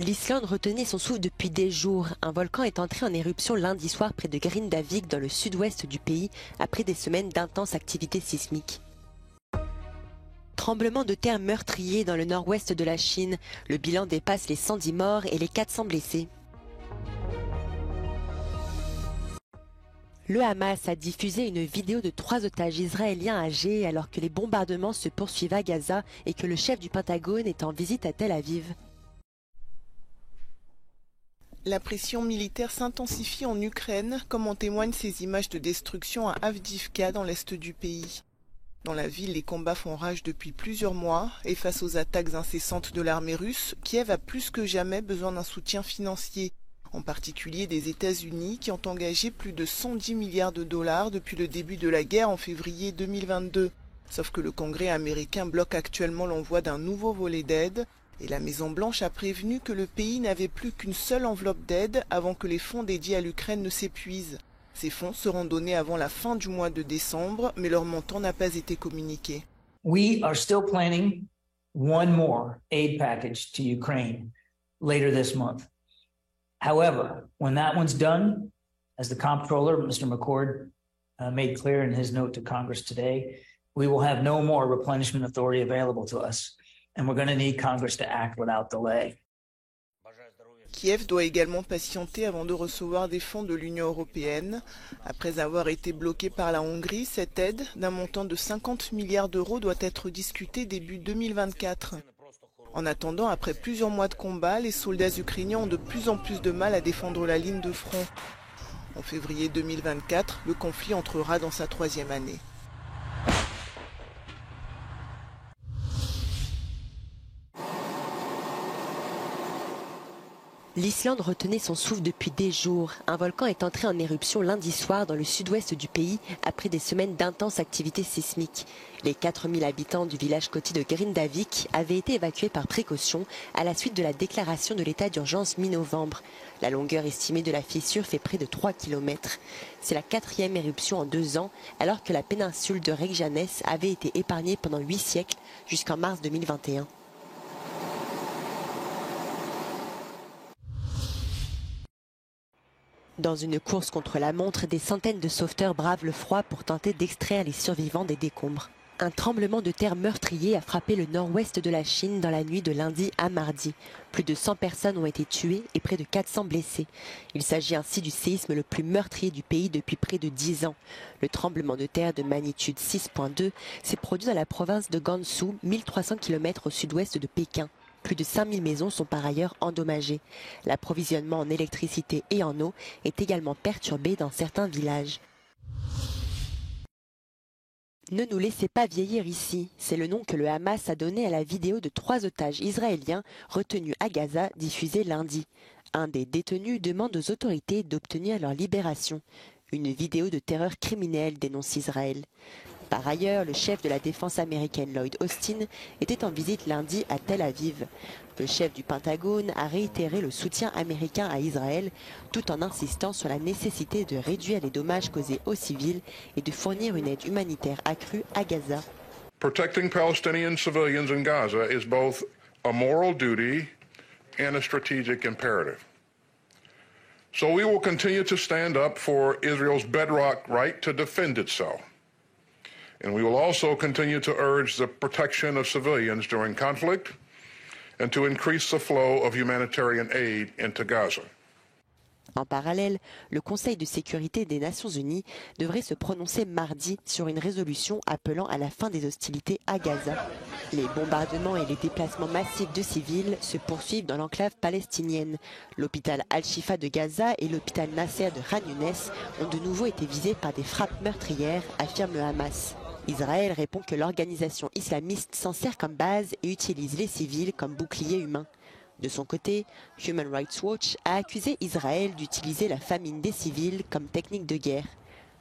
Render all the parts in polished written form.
L'Islande retenait son souffle depuis des jours. Un volcan est entré en éruption lundi soir près de Grindavik dans le sud-ouest du pays après des semaines d'intenses activités sismiques. Tremblement de terre meurtrier dans le nord-ouest de la Chine. Le bilan dépasse les 110 morts et les 400 blessés. Le Hamas a diffusé une vidéo de 3 otages israéliens âgés alors que les bombardements se poursuivent à Gaza et que le chef du Pentagone est en visite à Tel Aviv. La pression militaire s'intensifie en Ukraine, comme en témoignent ces images de destruction à Avdiivka dans l'est du pays. Dans la ville, les combats font rage depuis plusieurs mois et face aux attaques incessantes de l'armée russe, Kiev a plus que jamais besoin d'un soutien financier, en particulier des États-Unis qui ont engagé plus de 110 milliards de dollars depuis le début de la guerre en février 2022. Sauf que le Congrès américain bloque actuellement l'envoi d'un nouveau volet d'aide et la Maison-Blanche a prévenu que le pays n'avait plus qu'une seule enveloppe d'aide avant que les fonds dédiés à l'Ukraine ne s'épuisent. Ces fonds seront donnés avant la fin du mois de décembre, mais leur montant n'a pas été communiqué. We are still planning one more aid package to Ukraine later this month. However, when that one's done, as the comptroller, Mr. McCord, made clear in his note to Congress today, we will have no more replenishment authority available to us, and we're going to need Congress to act without delay. Kiev doit également patienter avant de recevoir des fonds de l'Union européenne. Après avoir été bloqué par la Hongrie, cette aide, d'un montant de 50 milliards d'euros, doit être discutée début 2024. En attendant, après plusieurs mois de combat, les soldats ukrainiens ont de plus en plus de mal à défendre la ligne de front. En février 2024, le conflit entrera dans sa 3e année. L'Islande retenait son souffle depuis des jours. Un volcan est entré en éruption lundi soir dans le sud-ouest du pays après des semaines d'intenses activités sismiques. Les 4000 habitants du village côtier de Grindavik avaient été évacués par précaution à la suite de la déclaration de l'état d'urgence mi-novembre. La longueur estimée de la fissure fait près de 3 km. C'est la 4e éruption en 2 ans, alors que la péninsule de Reykjanes avait été épargnée pendant 8 siècles jusqu'en mars 2021. Dans une course contre la montre, des centaines de sauveteurs bravent le froid pour tenter d'extraire les survivants des décombres. Un tremblement de terre meurtrier a frappé le nord-ouest de la Chine dans la nuit de lundi à mardi. Plus de 100 personnes ont été tuées et près de 400 blessés. Il s'agit ainsi du séisme le plus meurtrier du pays depuis près de 10 ans. Le tremblement de terre de magnitude 6.2 s'est produit dans la province de Gansu, 1300 km au sud-ouest de Pékin. Plus de 5000 maisons sont par ailleurs endommagées. L'approvisionnement en électricité et en eau est également perturbé dans certains villages. Ne nous laissez pas vieillir ici, c'est le nom que le Hamas a donné à la vidéo de 3 otages israéliens retenus à Gaza diffusée lundi. Un des détenus demande aux autorités d'obtenir leur libération. Une vidéo de terreur criminelle, dénonce Israël. Par ailleurs, le chef de la défense américaine Lloyd Austin était en visite lundi à Tel Aviv. Le chef du Pentagone a réitéré le soutien américain à Israël tout en insistant sur la nécessité de réduire les dommages causés aux civils et de fournir une aide humanitaire accrue à Gaza. Protecting Palestinian civilians in Gaza is both a moral duty and a strategic imperative. So we will continue to stand up for Israel's bedrock right to defend itself. And we will also continue to urge the protection of civilians during conflict and to increase the flow of humanitarian aid into Gaza. En parallèle, le Conseil de sécurité des Nations Unies devrait se prononcer mardi sur une résolution appelant à la fin des hostilités à Gaza. Les bombardements et les déplacements massifs de civils se poursuivent dans l'enclave palestinienne. L'hôpital Al-Shifa de Gaza et l'hôpital Nasser de Khan Younes ont de nouveau été visés par des frappes meurtrières, affirme le Hamas. Israël répond que l'organisation islamiste s'en sert comme base et utilise les civils comme bouclier humain. De son côté, Human Rights Watch a accusé Israël d'utiliser la famine des civils comme technique de guerre.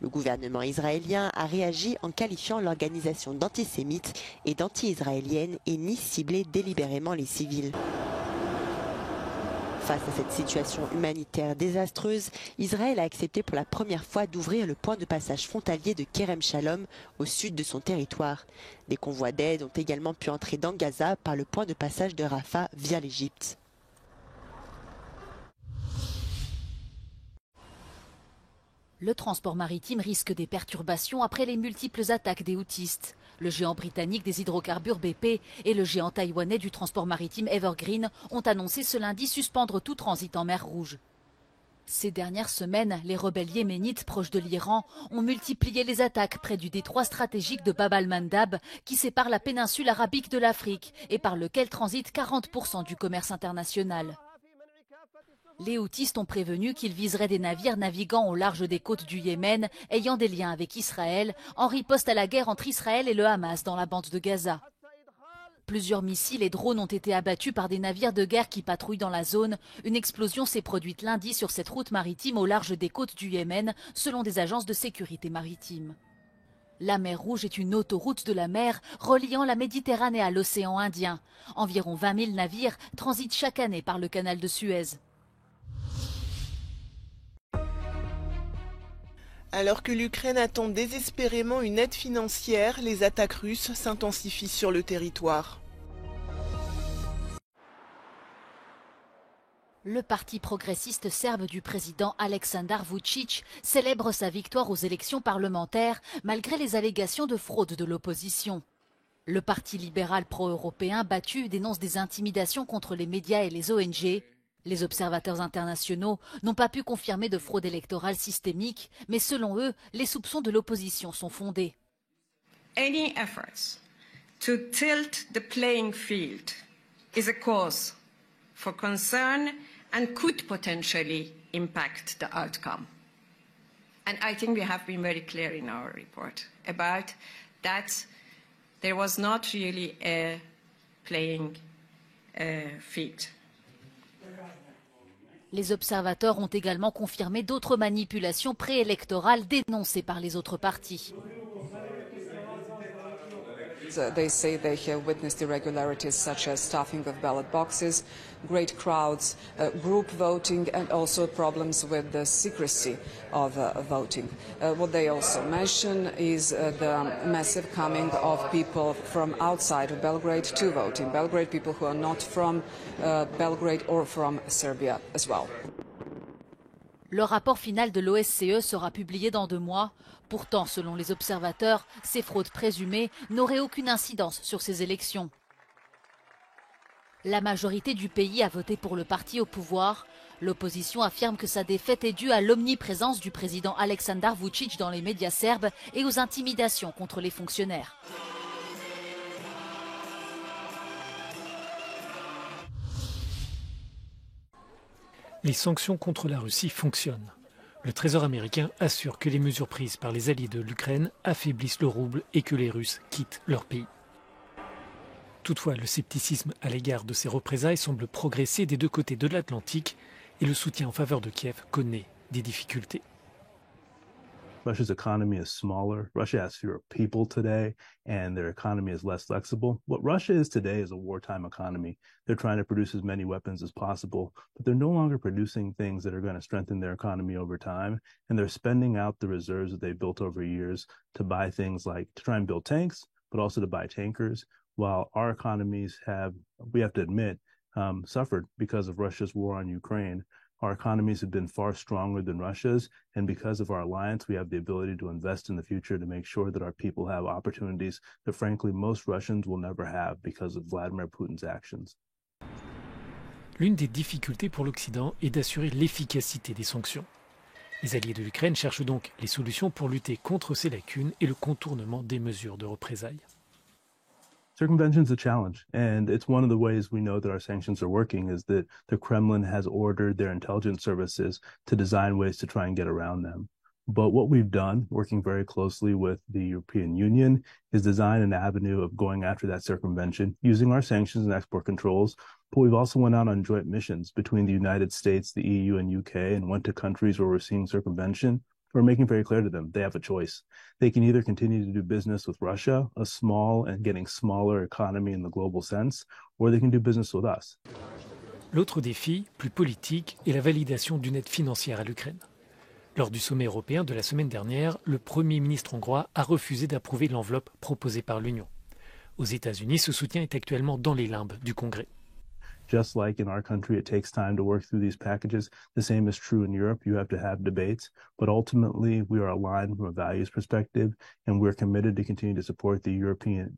Le gouvernement israélien a réagi en qualifiant l'organisation d'antisémite et d'anti-israélienne et nie cibler délibérément les civils. Face à cette situation humanitaire désastreuse, Israël a accepté pour la première fois d'ouvrir le point de passage frontalier de Kerem Shalom au sud de son territoire. Des convois d'aide ont également pu entrer dans Gaza par le point de passage de Rafah via l'Égypte. Le transport maritime risque des perturbations après les multiples attaques des houthis. Le géant britannique des hydrocarbures BP et le géant taïwanais du transport maritime Evergreen ont annoncé ce lundi suspendre tout transit en mer Rouge. Ces dernières semaines, les rebelles yéménites proches de l'Iran ont multiplié les attaques près du détroit stratégique de Bab al-Mandab qui sépare la péninsule arabique de l'Afrique et par lequel transite 40% du commerce international. Les houthis ont prévenu qu'ils viseraient des navires naviguant au large des côtes du Yémen ayant des liens avec Israël en riposte à la guerre entre Israël et le Hamas dans la bande de Gaza. Plusieurs missiles et drones ont été abattus par des navires de guerre qui patrouillent dans la zone. Une explosion s'est produite lundi sur cette route maritime au large des côtes du Yémen, selon des agences de sécurité maritime. La mer Rouge est une autoroute de la mer reliant la Méditerranée à l'océan Indien. Environ 20 000 navires transitent chaque année par le canal de Suez. Alors que l'Ukraine attend désespérément une aide financière, les attaques russes s'intensifient sur le territoire. Le parti progressiste serbe du président Aleksandar Vučić célèbre sa victoire aux élections parlementaires malgré les allégations de fraude de l'opposition. Le parti libéral pro-européen battu dénonce des intimidations contre les médias et les ONG. Les observateurs internationaux n'ont pas pu confirmer de fraude électorale systémique, mais selon eux, les soupçons de l'opposition sont fondés. Any efforts to tilt the playing field is a cause for concern and could potentially impact the outcome. And I think we have been very clear in our report about that there was not really a playing field. Les observateurs ont également confirmé d'autres manipulations préélectorales dénoncées par les autres partis. They say they have witnessed irregularities such as stuffing of ballot boxes, great crowds, group voting, and also problems with the secrecy of voting. What they also mention is the massive coming of people from outside of Belgrade to vote in Belgrade, people who are not from Belgrade or from Serbia as well. Le rapport final de l'OSCE sera publié dans 2 mois. Pourtant, selon les observateurs, ces fraudes présumées n'auraient aucune incidence sur ces élections. La majorité du pays a voté pour le parti au pouvoir. L'opposition affirme que sa défaite est due à l'omniprésence du président Aleksandar Vučić dans les médias serbes et aux intimidations contre les fonctionnaires. Les sanctions contre la Russie fonctionnent. Le Trésor américain assure que les mesures prises par les alliés de l'Ukraine affaiblissent le rouble et que les Russes quittent leur pays. Toutefois, le scepticisme à l'égard de ces représailles semble progresser des 2 côtés de l'Atlantique et le soutien en faveur de Kiev connaît des difficultés. Russia's economy is smaller. Russia has fewer people today, and their economy is less flexible. What Russia is today is a wartime economy. They're trying to produce as many weapons as possible, but they're no longer producing things that are going to strengthen their economy over time, and they're spending out the reserves that they've built over years to buy things like, to try and build tanks, but also to buy tankers, while our economies have, we have to admit, suffered because of Russia's war on Ukraine. Our economies have been far stronger than Russia's, and because of our alliance, we have the ability to invest in the future to make sure that our people have opportunities that, frankly, most Russians will never have because of Vladimir Putin's actions. L'une des difficultés pour l'Occident est d'assurer l'efficacité des sanctions. Les alliés de l'Ukraine cherchent donc les solutions pour lutter contre ces lacunes et le contournement des mesures de représailles. Circumvention is a challenge, and it's one of the ways we know that our sanctions are working is that the Kremlin has ordered their intelligence services to design ways to try and get around them. But what we've done, working very closely with the European Union, is design an avenue of going after that circumvention using our sanctions and export controls. But we've also went out on joint missions between the United States, the EU, and UK, and went to countries where we're seeing circumvention. We're making very clear to them they have a choice. They can either continue to do business with Russia, a small and getting smaller economy in the global sense, or they can do business with us. L'autre défi, plus politique, est la validation d'une aide financière à l'Ukraine. Lors du sommet européen de la semaine dernière, le Premier ministre hongrois a refusé d'approuver l'enveloppe proposée par l'Union. Aux États-Unis, ce soutien est actuellement dans les limbes du Congrès. Just like in our country, it takes time to work through these packages. The same is true in Europe. You have to have debates, but ultimately we are aligned from a values perspective, and we're committed to continue to support the European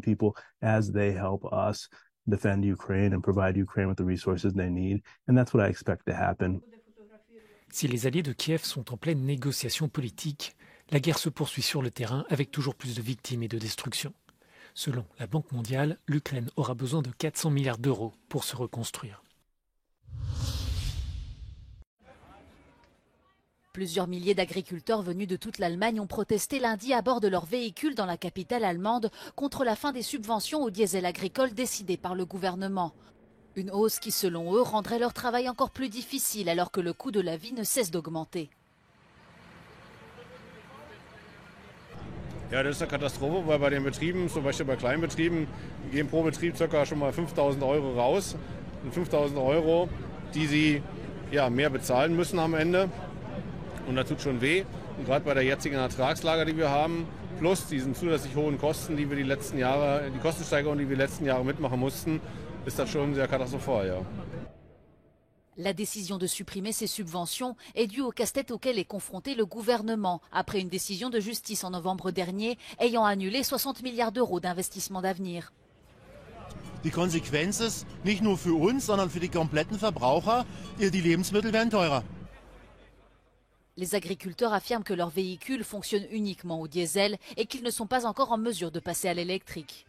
people as they help us defend Ukraine and provide Ukraine with the resources they need. And that's what I expect to happen. Si les alliés de Kiev sont en pleine négociation politique, la guerre se poursuit sur le terrain avec toujours plus de victimes et de destruction. Selon la Banque mondiale, l'Ukraine aura besoin de 400 milliards d'euros pour se reconstruire. Plusieurs milliers d'agriculteurs venus de toute l'Allemagne ont protesté lundi à bord de leurs véhicules dans la capitale allemande contre la fin des subventions au diesel agricole décidées par le gouvernement. Une hausse qui, selon eux, rendrait leur travail encore plus difficile alors que le coût de la vie ne cesse d'augmenter. Ja, das ist eine Katastrophe, weil bei den Betrieben, zum Beispiel bei Kleinbetrieben, gehen pro Betrieb ca. schon mal 5.000 € raus. Und 5.000 €, die sie mehr bezahlen müssen am Ende. Und das tut schon weh. Und gerade bei der jetzigen Ertragslage, die wir haben, plus diesen zusätzlich hohen Kosten, die wir die Kostensteigerung, die wir die letzten Jahre mitmachen mussten, ist das schon sehr katastrophal, ja. La décision de supprimer ces subventions est due au casse-tête auquel est confronté le gouvernement après une décision de justice en novembre dernier ayant annulé 60 milliards d'euros d'investissements d'avenir. Die Konsequenz ist nicht nur für uns, sondern für die kompletten Verbraucher, die Lebensmittel werden teurer. Les agriculteurs affirment que leurs véhicules fonctionnent uniquement au diesel et qu'ils ne sont pas encore en mesure de passer à l'électrique.